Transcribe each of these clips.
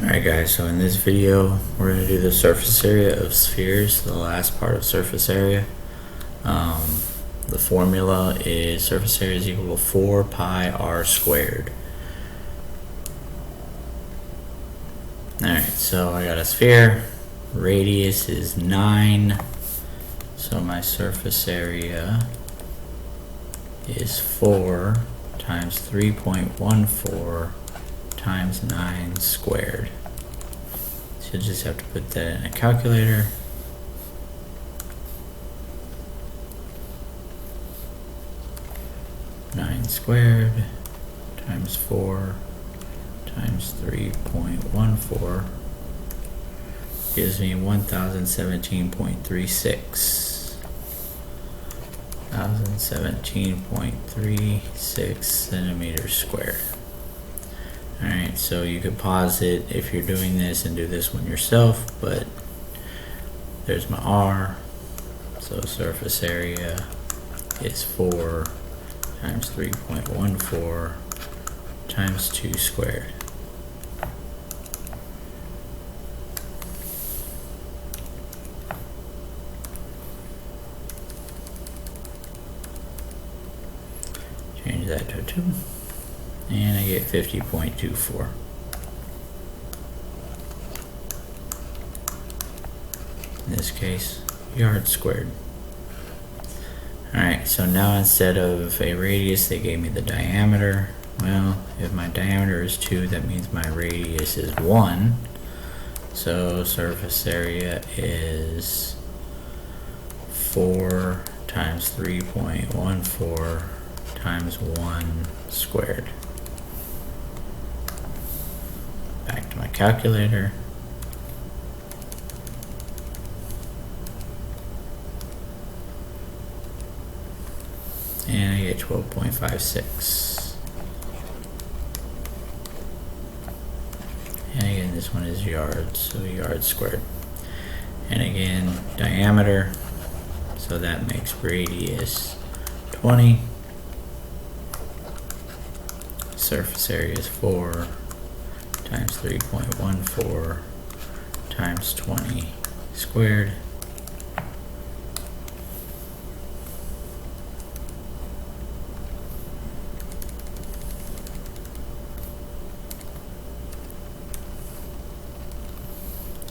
Alright guys, so in this video we're going to do the surface area of spheres, the last part of surface area. The formula is surface area is equal to 4 pi r squared. Alright, so I got a sphere, radius is 9, so my surface area is 4 times 3.14 times 9 squared. So you'll just have to put that in a calculator. Nine squared times 4 times 3.14 gives me 1017.36. 1017.36 centimeters squared. Alright, so you could pause it if you're doing this and do this one yourself, but there's my R. So surface area is 4 times 3.14 times 2 squared. Change that to 2. And I get 50.24. In this case, yards squared. Alright, so now instead of a radius, they gave me the diameter. Well, if my diameter is 2, that means my radius is 1. So surface area is 4 times 3.14 times 1 squared. Back to my calculator. And I get 12.56. And again, this one is yards, so yards squared. And again, diameter, so that makes radius 20. Surface area is 4 times 3.14 times 20 squared.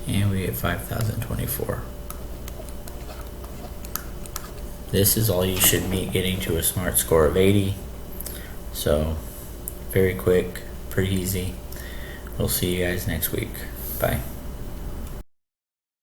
And we get 5,024. This is all you should be getting to a SMART score of 80. So very quick, pretty easy. We'll see you guys next week. Bye.